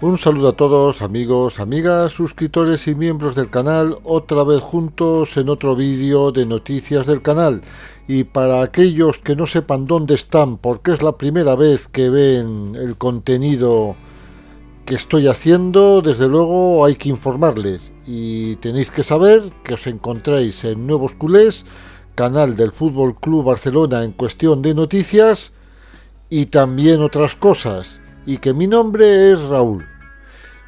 Un saludo a todos, amigos, amigas, suscriptores y miembros del canal, otra vez juntos en otro vídeo de noticias del canal. Y para aquellos que no sepan dónde están, porque es la primera vez que ven el contenido que estoy haciendo, desde luego hay que informarles. Y tenéis que saber que os encontráis en Nuevos Culés, canal del Fútbol Club Barcelona en cuestión de noticias y también otras cosas. Y que mi nombre es Raúl.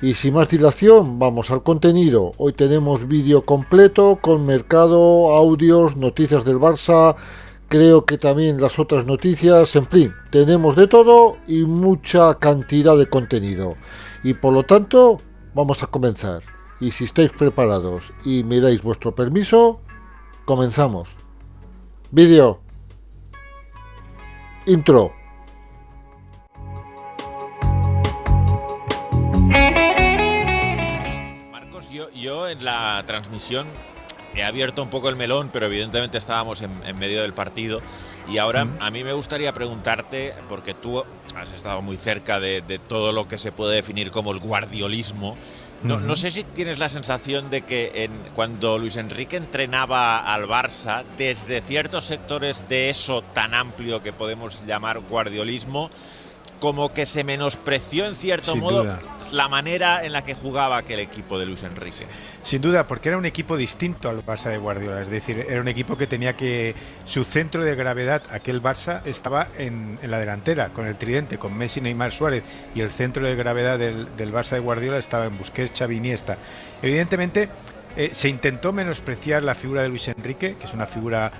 Y sin más dilación, vamos al contenido. Hoy tenemos vídeo completo con mercado, audios, noticias del Barça, creo que también las otras noticias, en fin, tenemos de todo y mucha cantidad de contenido. Y por lo tanto, vamos a comenzar. Y si estáis preparados y me dais vuestro permiso, comenzamos. Vídeo. Intro. Yo en la transmisión he abierto un poco el melón, pero evidentemente estábamos en medio del partido. Y ahora a mí me gustaría preguntarte, porque tú has estado muy cerca de todo lo que se puede definir como el guardiolismo. No sé si tienes la sensación de que cuando Luis Enrique entrenaba al Barça, desde ciertos sectores de eso tan amplio que podemos llamar guardiolismo, como que se menospreció en cierto modo la manera en la que jugaba aquel equipo de Luis Enrique. Sin duda, porque era un equipo distinto al Barça de Guardiola, es decir, era un equipo que tenía que su centro de gravedad, aquel Barça, estaba en la delantera, con el tridente, con Messi, Neymar, Suárez, y el centro de gravedad del Barça de Guardiola estaba en Busquets, Xavi, Iniesta. Evidentemente, se intentó menospreciar la figura de Luis Enrique, que es una figura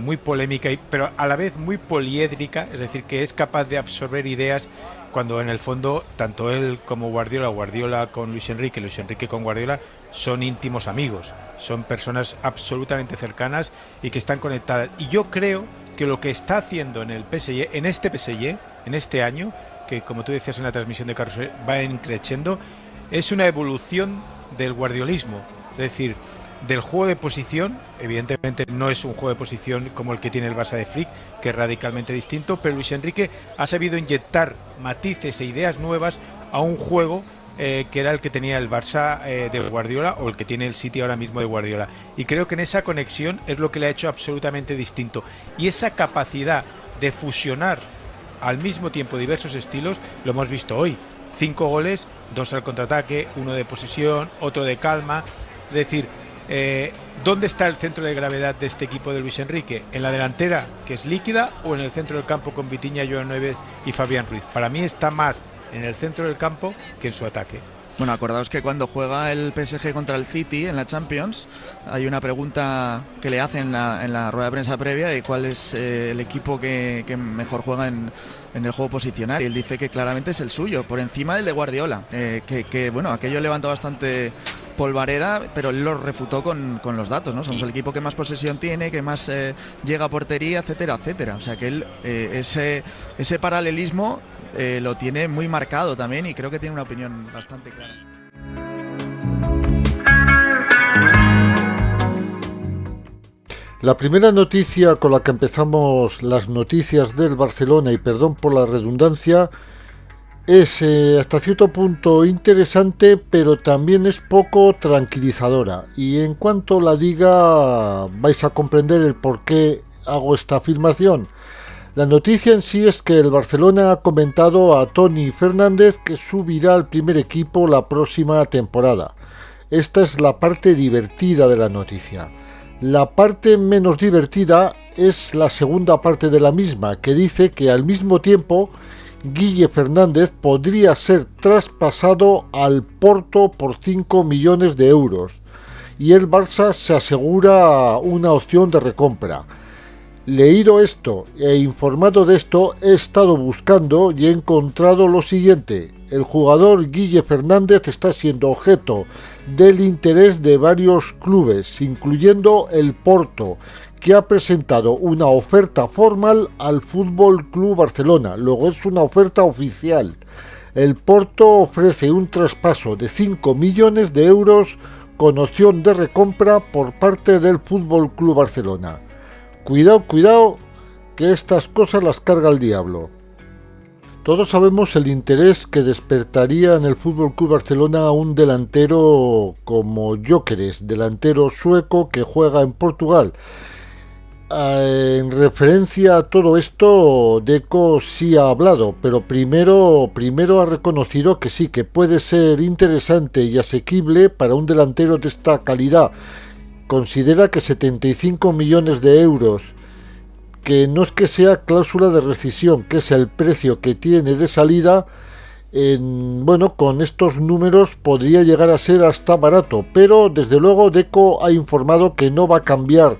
muy polémica, pero a la vez muy poliédrica, es decir, que es capaz de absorber ideas cuando en el fondo tanto él como Guardiola con Luis Enrique con Guardiola son íntimos amigos, son personas absolutamente cercanas y que están conectadas. Y yo creo que lo que está haciendo en el PSG, en este año, que como tú decías en la transmisión de Carlos, va increciendo, es una evolución del guardiolismo, es decir, del juego de posición. Evidentemente no es un juego de posición como el que tiene el Barça de Flick, que es radicalmente distinto, pero Luis Enrique ha sabido inyectar matices e ideas nuevas a un juego que era el que tenía el Barça de Guardiola, o el que tiene el City ahora mismo de Guardiola, y creo que en esa conexión es lo que le ha hecho absolutamente distinto, y esa capacidad de fusionar al mismo tiempo diversos estilos lo hemos visto hoy. 5 goles, 2 al contraataque, 1 de posesión, otro de calma, es decir, ¿dónde está el centro de gravedad de este equipo de Luis Enrique? ¿En la delantera, que es líquida, o en el centro del campo con Vitinha, Joan Neves y Fabián Ruiz? Para mí está más en el centro del campo que en su ataque. Bueno, acordaos que cuando juega el PSG contra el City en la Champions, hay una pregunta que le hacen en la rueda de prensa previa de cuál es el equipo que mejor juega en el juego posicional, y él dice que claramente es el suyo, por encima del de Guardiola, que bueno, aquello levantó bastante polvareda, pero él lo refutó con los datos, ¿no? Somos el equipo que más posesión tiene, que más llega a portería, etcétera, etcétera. O sea que él ese paralelismo lo tiene muy marcado también, y creo que tiene una opinión bastante clara. La primera noticia con la que empezamos las noticias del Barcelona, y perdón por la redundancia, es hasta cierto punto interesante, pero también es poco tranquilizadora. Y en cuanto la diga, vais a comprender el por qué hago esta afirmación. La noticia en sí es que el Barcelona ha comentado a Toni Fernández que subirá al primer equipo la próxima temporada. Esta es la parte divertida de la noticia. La parte menos divertida es la segunda parte de la misma, que dice que al mismo tiempo Guille Fernández podría ser traspasado al Porto por 5 millones de euros y el Barça se asegura una opción de recompra. Leído esto e informado de esto, he estado buscando y he encontrado lo siguiente. El jugador Guille Fernández está siendo objeto del interés de varios clubes, incluyendo el Porto, que ha presentado una oferta formal al Fútbol Club Barcelona. Luego es una oferta oficial. El Porto ofrece un traspaso de 5 millones de euros con opción de recompra por parte del Fútbol Club Barcelona. Cuidado, que estas cosas las carga el diablo. Todos sabemos el interés que despertaría en el FC Barcelona un delantero como Gyökeres, delantero sueco que juega en Portugal. En referencia a todo esto, Deco sí ha hablado, pero primero ha reconocido que sí, que puede ser interesante y asequible para un delantero de esta calidad. Considera que 75 millones de euros, que no es que sea cláusula de rescisión, que es el precio que tiene de salida, con estos números podría llegar a ser hasta barato, pero desde luego Deco ha informado que no va a cambiar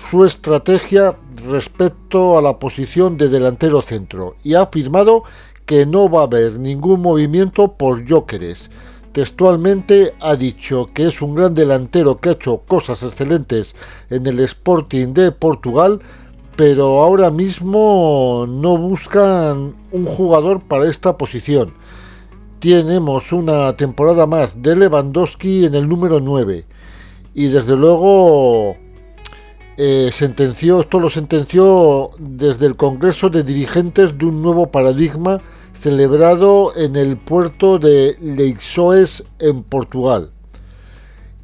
su estrategia respecto a la posición de delantero centro y ha afirmado que no va a haber ningún movimiento por Gyökeres. Textualmente ha dicho que es un gran delantero que ha hecho cosas excelentes en el Sporting de Portugal, pero ahora mismo no buscan un jugador para esta posición. Tenemos una temporada más de Lewandowski en el número 9 y desde luego esto lo sentenció desde el Congreso de Dirigentes de un nuevo paradigma celebrado en el puerto de Leixões en Portugal.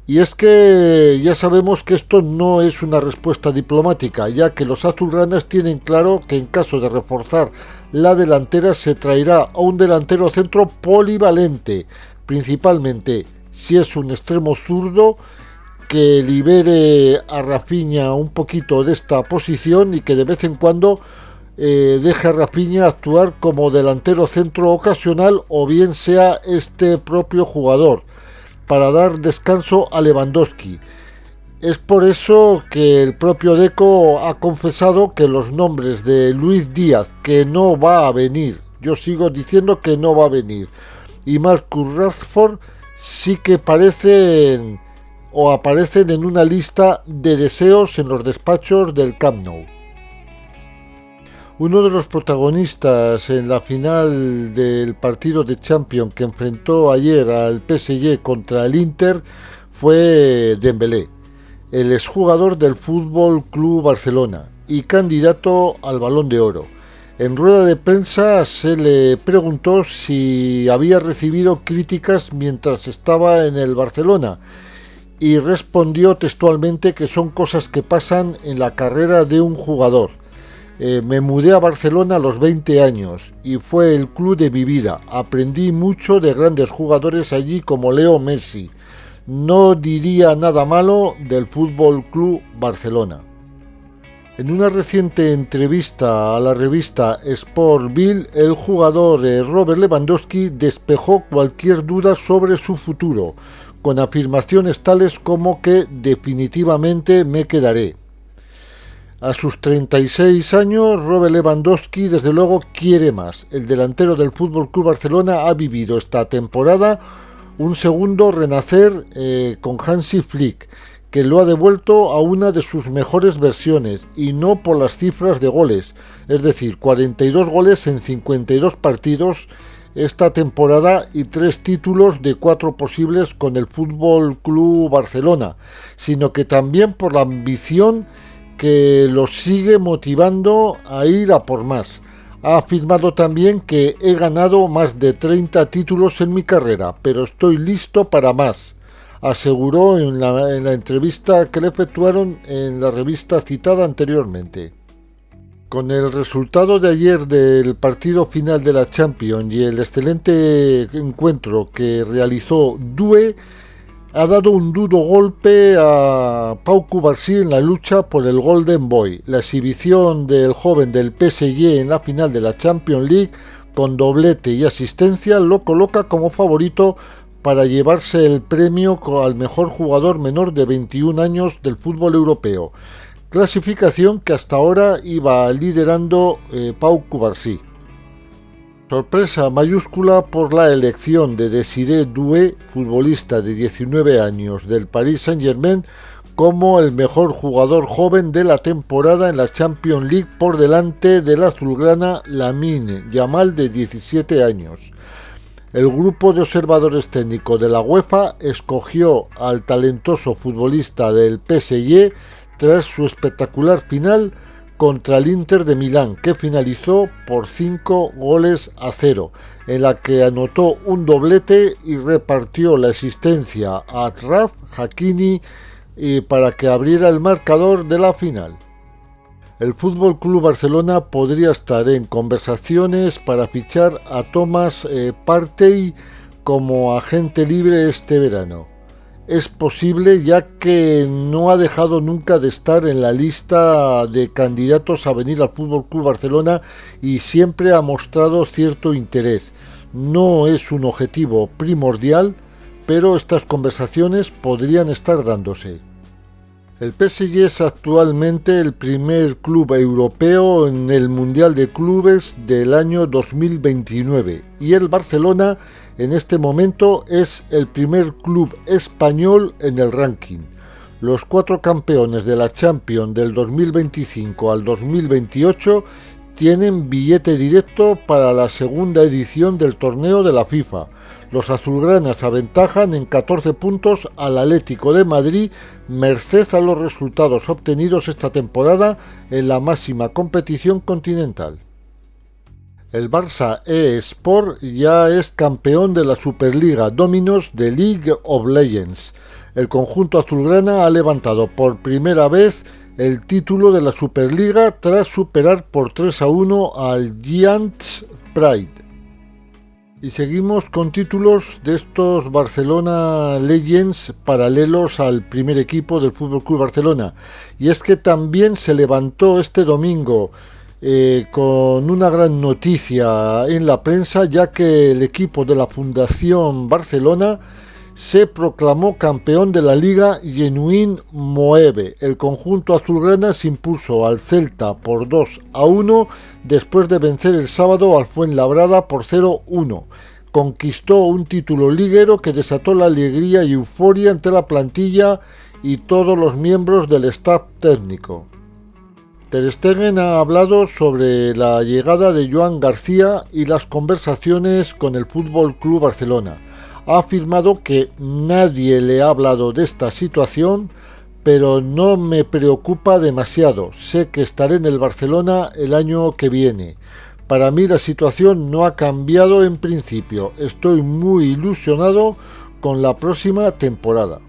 Y es que ya sabemos que esto no es una respuesta diplomática, ya que los azulgranas tienen claro que en caso de reforzar la delantera se traerá a un delantero centro polivalente, principalmente si es un extremo zurdo, que libere a Rafinha un poquito de esta posición y que de vez en cuando deje a Rafinha actuar como delantero centro ocasional, o bien sea este propio jugador, para dar descanso a Lewandowski. Es por eso que el propio Deco ha confesado que los nombres de Luis Díaz, que no va a venir, yo sigo diciendo que no va a venir, y Marcus Rashford sí que aparecen en una lista de deseos en los despachos del Camp Nou. Uno de los protagonistas en la final del partido de Champions que enfrentó ayer al PSG contra el Inter fue Dembélé, el exjugador del FC Barcelona y candidato al Balón de Oro. En rueda de prensa se le preguntó si había recibido críticas mientras estaba en el Barcelona y respondió textualmente que son cosas que pasan en la carrera de un jugador. Me mudé a Barcelona a los 20 años y fue el club de mi vida. Aprendí mucho de grandes jugadores allí como Leo Messi. No diría nada malo del FC Barcelona. En una reciente entrevista a la revista Sport Bill, el jugador Robert Lewandowski despejó cualquier duda sobre su futuro, con afirmaciones tales como que definitivamente me quedaré. A sus 36 años, Robert Lewandowski desde luego quiere más. El delantero del FC Barcelona ha vivido esta temporada un segundo renacer con Hansi Flick, que lo ha devuelto a una de sus mejores versiones, y no por las cifras de goles, es decir, 42 goles en 52 partidos esta temporada y 3 títulos de 4 posibles con el FC Barcelona, sino que también por la ambición que los sigue motivando a ir a por más. Ha afirmado también que he ganado más de 30 títulos en mi carrera, pero estoy listo para más, aseguró en la entrevista que le efectuaron en la revista citada anteriormente. Con el resultado de ayer del partido final de la Champions y el excelente encuentro que realizó Doué, ha dado un duro golpe a Pau Cubarsí en la lucha por el Golden Boy. La exhibición del joven del PSG en la final de la Champions League, con doblete y asistencia, lo coloca como favorito para llevarse el premio al mejor jugador menor de 21 años del fútbol europeo. Clasificación que hasta ahora iba liderando Pau Cubarsí. Sorpresa mayúscula por la elección de Désiré Doué, futbolista de 19 años del Paris Saint-Germain, como el mejor jugador joven de la temporada en la Champions League, por delante del azulgrana Lamine Yamal, de 17 años. El grupo de observadores técnicos de la UEFA escogió al talentoso futbolista del PSG tras su espectacular final contra el Inter de Milán, que finalizó por 5-0, en la que anotó un doblete y repartió la asistencia a Achraf Hakimi para que abriera el marcador de la final. El FC Barcelona podría estar en conversaciones para fichar a Thomas Partey como agente libre este verano. Es posible, ya que no ha dejado nunca de estar en la lista de candidatos a venir al FC Barcelona y siempre ha mostrado cierto interés. No es un objetivo primordial, pero estas conversaciones podrían estar dándose. El PSG es actualmente el primer club europeo en el Mundial de Clubes del año 2029 y el Barcelona en este momento es el primer club español en el ranking. Los 4 campeones de la Champions del 2025 al 2028 tienen billete directo para la segunda edición del torneo de la FIFA. Los azulgranas aventajan en 14 puntos al Atlético de Madrid, merced a los resultados obtenidos esta temporada en la máxima competición continental. El Barça eSport ya es campeón de la Superliga Dominos de League of Legends. El conjunto azulgrana ha levantado por primera vez el título de la Superliga tras superar por 3-1 al Giants Pride. Y seguimos con títulos de estos Barcelona Legends paralelos al primer equipo del FC Barcelona. Y es que también se levantó este domingo con una gran noticia en la prensa, ya que el equipo de la Fundación Barcelona se proclamó campeón de la Liga Genuine Moeve. El conjunto azulgrana se impuso al Celta por 2-1 después de vencer el sábado al Fuenlabrada por 0-1. Conquistó un título liguero que desató la alegría y euforia entre la plantilla y todos los miembros del staff técnico. Ter Stegen ha hablado sobre la llegada de Joan García y las conversaciones con el FC Barcelona. Ha afirmado que nadie le ha hablado de esta situación, pero no me preocupa demasiado. Sé que estaré en el Barcelona el año que viene. Para mí la situación no ha cambiado en principio. Estoy muy ilusionado con la próxima temporada.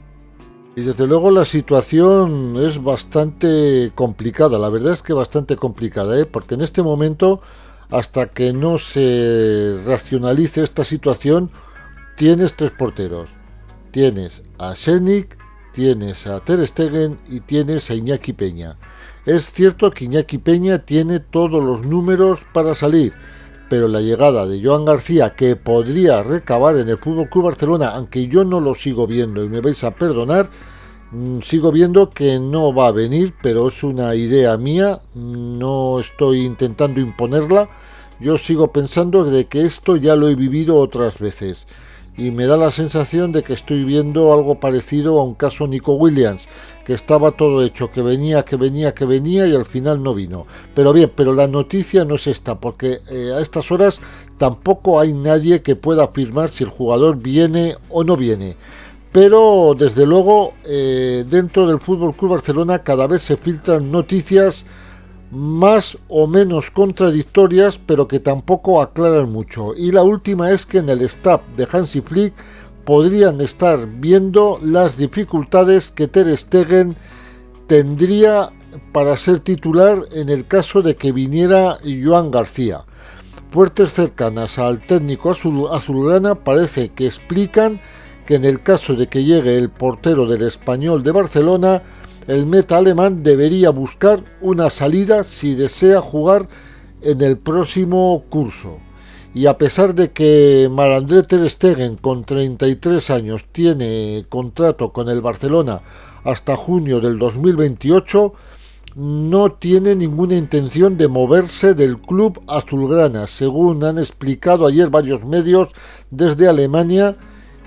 Y desde luego la situación es bastante complicada, la verdad es que bastante complicada, porque en este momento, hasta que no se racionalice esta situación, tienes 3 porteros. Tienes a Šenik, tienes a Ter Stegen y tienes a Iñaki Peña. Es cierto que Iñaki Peña tiene todos los números para salir, pero la llegada de Joan García, que podría recabar en el FC Barcelona, aunque yo no lo sigo viendo y me vais a perdonar, sigo viendo que no va a venir, pero es una idea mía, no estoy intentando imponerla. Yo sigo pensando de que esto ya lo he vivido otras veces y me da la sensación de que estoy viendo algo parecido a un caso Nico Williams, que estaba todo hecho, que venía y al final no vino. Pero bien, pero la noticia no es esta, porque a estas horas tampoco hay nadie que pueda afirmar si el jugador viene o no viene. Pero desde luego dentro del FC Barcelona cada vez se filtran noticias más o menos contradictorias, pero que tampoco aclaran mucho. Y la última es que en el staff de Hansi Flick podrían estar viendo las dificultades que Ter Stegen tendría para ser titular en el caso de que viniera Joan García. Fuentes cercanas al técnico azulgrana parece que explican que en el caso de que llegue el portero del Español de Barcelona, el meta alemán debería buscar una salida si desea jugar en el próximo curso. Y a pesar de que Marc-André Ter Stegen, con 33 años, tiene contrato con el Barcelona hasta junio del 2028, no tiene ninguna intención de moverse del club azulgrana, según han explicado ayer varios medios desde Alemania,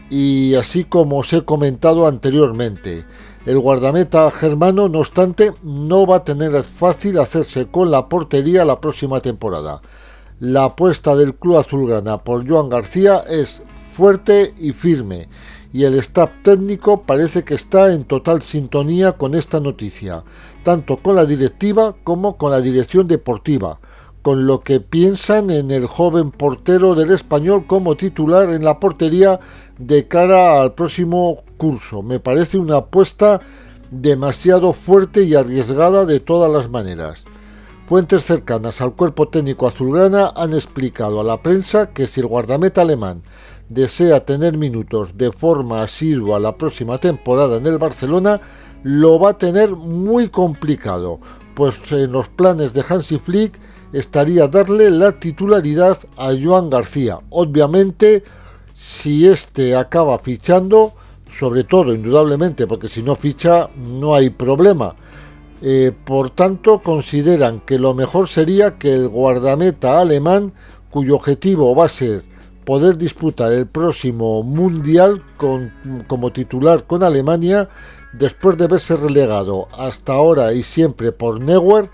y así como os he comentado anteriormente. El guardameta germano, no obstante, no va a tener fácil hacerse con la portería la próxima temporada. La apuesta del club azulgrana por Joan García es fuerte y firme, y el staff técnico parece que está en total sintonía con esta noticia. tanto con la directiva como con la dirección deportiva, con lo que piensan en el joven portero del Español como titular en la portería de cara al próximo curso. Me parece una apuesta demasiado fuerte y arriesgada de todas las maneras. Fuentes cercanas al cuerpo técnico azulgrana han explicado a la prensa que si el guardameta alemán desea tener minutos de forma asidua la próxima temporada en el Barcelona, lo va a tener muy complicado, pues en los planes de Hansi Flick estaría darle la titularidad a Joan García. Obviamente, si este acaba fichando, sobre todo, indudablemente, porque si no ficha no hay problema. Por tanto, consideran que lo mejor sería que el guardameta alemán, cuyo objetivo va a ser poder disputar el próximo Mundial como titular con Alemania, después de verse relegado hasta ahora y siempre por Neuer,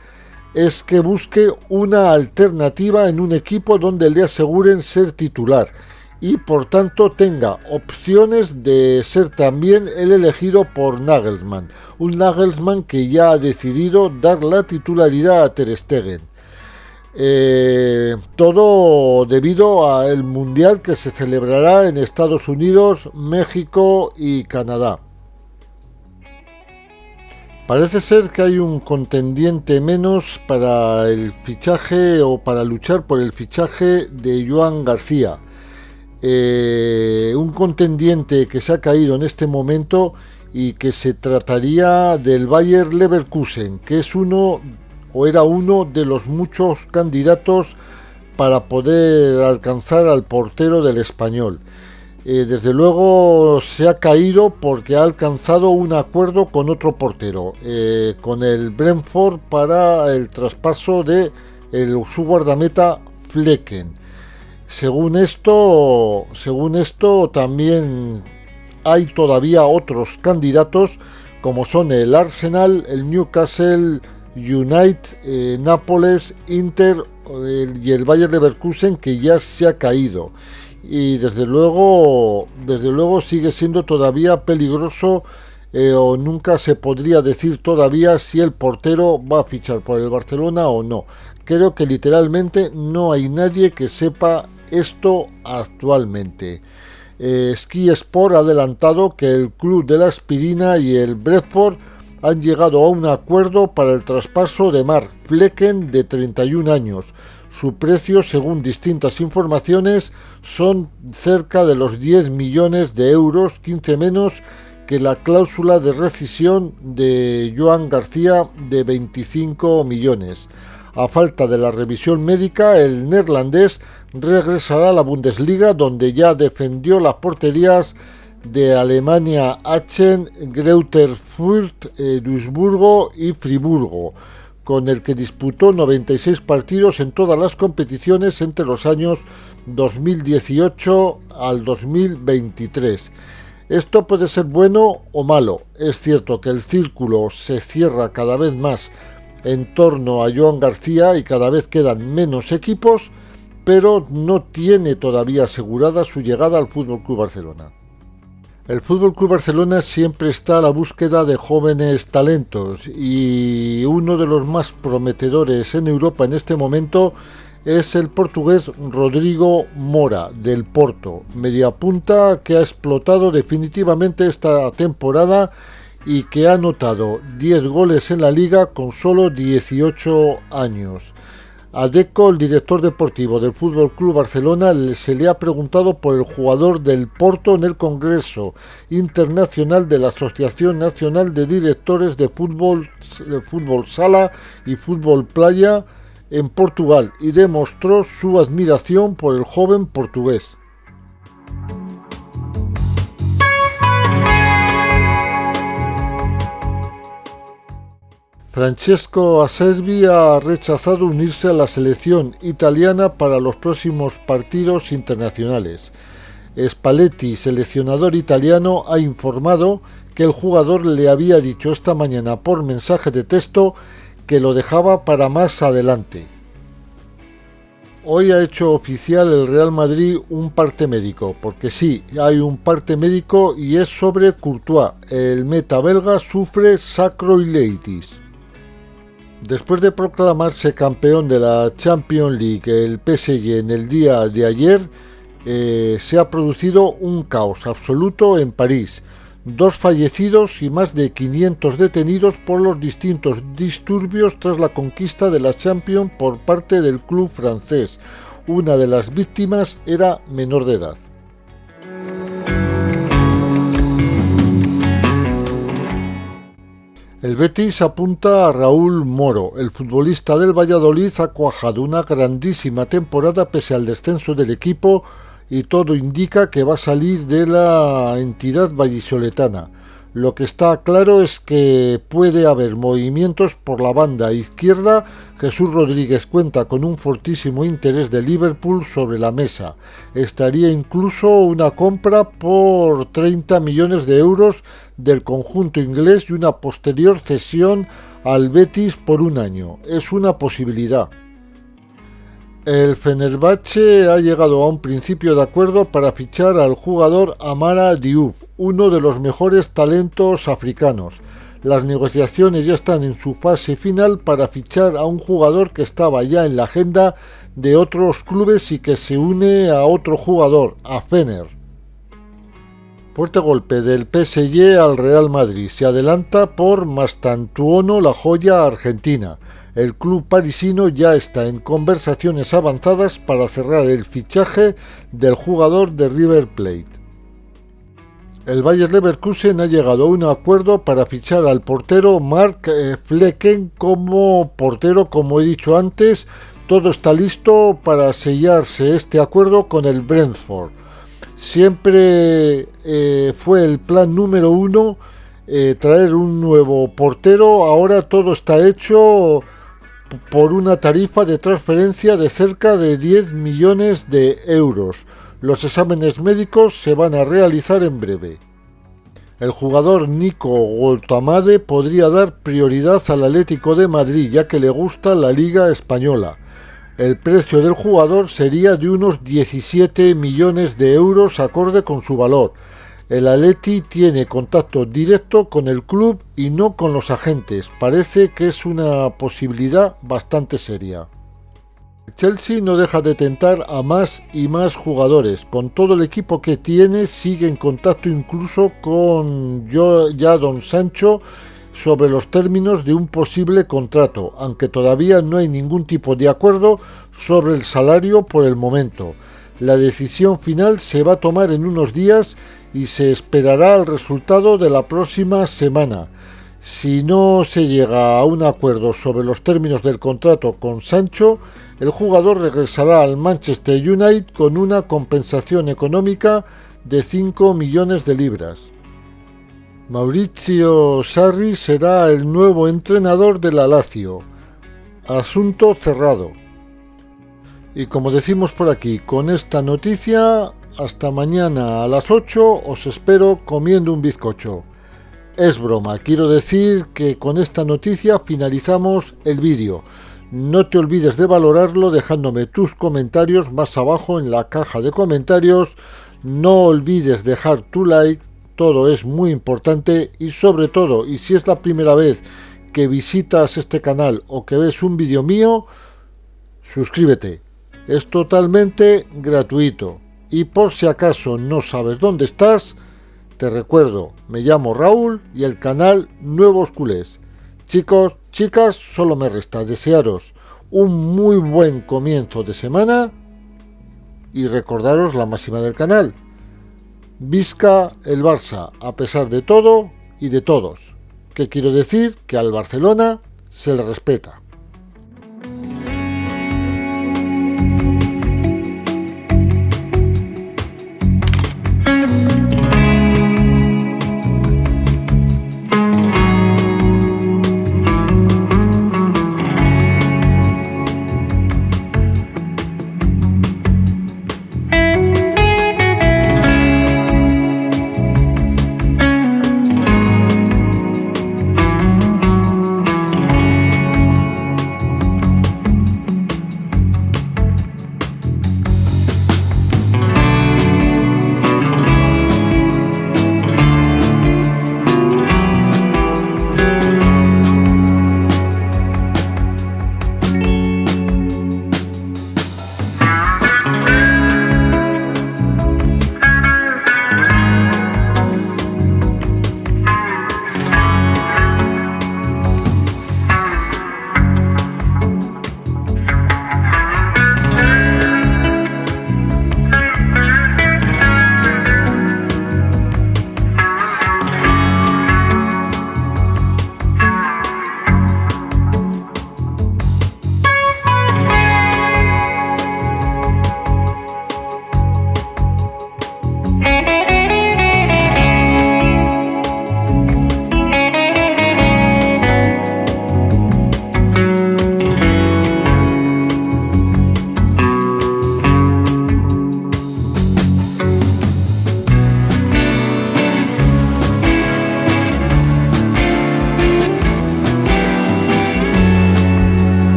es que busque una alternativa en un equipo donde le aseguren ser titular y por tanto tenga opciones de ser también el elegido por Nagelsmann, un Nagelsmann que ya ha decidido dar la titularidad a Ter Stegen. Todo debido al Mundial que se celebrará en Estados Unidos, México y Canadá. Parece ser que hay un contendiente menos para el fichaje o para luchar por el fichaje de Joan García. Un contendiente que se ha caído en este momento y que se trataría del Bayer Leverkusen, que es era uno de los muchos candidatos para poder alcanzar al portero del Español. Desde luego se ha caído porque ha alcanzado un acuerdo con otro portero, con el Brentford, para el traspaso de su guardameta Flecken. Según esto también hay todavía otros candidatos como son el Arsenal, el Newcastle United, Nápoles, Inter y el Bayer Leverkusen, que ya se ha caído. Y desde luego sigue siendo todavía peligroso, o nunca se podría decir todavía si el portero va a fichar por el Barcelona o no. Creo que literalmente no hay nadie que sepa esto actualmente. Sky Sport ha adelantado que el club de la Aspirina y el Brentford han llegado a un acuerdo para el traspaso de Mark Flecken, de 31 años. Su precio, según distintas informaciones, son cerca de los 10 millones de euros, 15 menos que la cláusula de rescisión de Joan García de 25 millones. A falta de la revisión médica, el neerlandés regresará a la Bundesliga, donde ya defendió las porterías de Alemania, Aachen, Greuther Fürth, Duisburgo y Friburgo, con el que disputó 96 partidos en todas las competiciones entre los años 2018 al 2023. Esto puede ser bueno o malo. Es cierto que el círculo se cierra cada vez más en torno a Joan García y cada vez quedan menos equipos, pero no tiene todavía asegurada su llegada al FC Barcelona. El FC Barcelona siempre está a la búsqueda de jóvenes talentos y uno de los más prometedores en Europa en este momento es el portugués Rodrigo Mora, del Porto, mediapunta que ha explotado definitivamente esta temporada y que ha anotado 10 goles en la liga con solo 18 años. A Deco, el director deportivo del FC Barcelona, se le ha preguntado por el jugador del Porto en el Congreso Internacional de la Asociación Nacional de Directores de Fútbol Sala y Fútbol Playa en Portugal, y demostró su admiración por el joven portugués. Francesco Acerbi ha rechazado unirse a la selección italiana para los próximos partidos internacionales. Spalletti, seleccionador italiano, ha informado que el jugador le había dicho esta mañana por mensaje de texto que lo dejaba para más adelante. Hoy ha hecho oficial el Real Madrid un parte médico, porque sí, hay un parte médico y es sobre Courtois. El meta belga sufre sacroileitis. Después de proclamarse campeón de la Champions League, el PSG en el día de ayer, se ha producido un caos absoluto en París. 2 fallecidos y más de 500 detenidos por los distintos disturbios tras la conquista de la Champions por parte del club francés. Una de las víctimas era menor de edad. El Betis apunta a Raúl Moro. El futbolista del Valladolid ha cuajado una grandísima temporada pese al descenso del equipo y todo indica que va a salir de la entidad vallisoletana. Lo que está claro es que puede haber movimientos por la banda izquierda. Jesús Rodríguez cuenta con un fortísimo interés de Liverpool sobre la mesa. Estaría incluso una compra por 30 millones de euros del conjunto inglés y una posterior cesión al Betis por un año. Es una posibilidad. El Fenerbahce ha llegado a un principio de acuerdo para fichar al jugador Amara Diouf, uno de los mejores talentos africanos. Las negociaciones ya están en su fase final para fichar a un jugador que estaba ya en la agenda de otros clubes y que se une a otro jugador, a Fener. Fuerte golpe del PSG al Real Madrid. Se adelanta por Mastantuono, la joya argentina. El club parisino ya está en conversaciones avanzadas para cerrar el fichaje del jugador de River Plate. El Bayer Leverkusen ha llegado a un acuerdo para fichar al portero Mark Flecken como portero. Como he dicho antes, todo está listo para sellarse este acuerdo con el Brentford. Siempre fue el plan número 1 traer un nuevo portero. Ahora todo está hecho por una tarifa de transferencia de cerca de 10 millones de euros. Los exámenes médicos se van a realizar en breve. El jugador Nico Goltamade podría dar prioridad al Atlético de Madrid, ya que le gusta la Liga Española. El precio del jugador sería de unos 17 millones de euros acorde con su valor. El Atleti tiene contacto directo con el club y no con los agentes. Parece que es una posibilidad bastante seria. Chelsea no deja de tentar a más y más jugadores. Con todo el equipo que tiene, sigue en contacto incluso con Jadon Sancho sobre los términos de un posible contrato, aunque todavía no hay ningún tipo de acuerdo sobre el salario por el momento. La decisión final se va a tomar en unos días y se esperará el resultado de la próxima semana. Si no se llega a un acuerdo sobre los términos del contrato con Sancho, el jugador regresará al Manchester United con una compensación económica de 5 millones de libras. Maurizio Sarri será el nuevo entrenador de la Lazio. Asunto cerrado. Y como decimos por aquí, con esta noticia, hasta mañana a las 8 os espero comiendo un bizcocho. Es broma, quiero decir que con esta noticia finalizamos el vídeo. No te olvides de valorarlo dejándome tus comentarios más abajo en la caja de comentarios. No olvides dejar tu like, todo es muy importante y sobre todo, y si es la primera vez que visitas este canal o que ves un vídeo mío, suscríbete. Es totalmente gratuito. Y por si acaso no sabes dónde estás, te recuerdo, me llamo Raúl y el canal Nuevos Culés. Chicos, chicas, solo me resta desearos un muy buen comienzo de semana y recordaros la máxima del canal. Visca el Barça, a pesar de todo y de todos. ¿Qué quiero decir? Que al Barcelona se le respeta.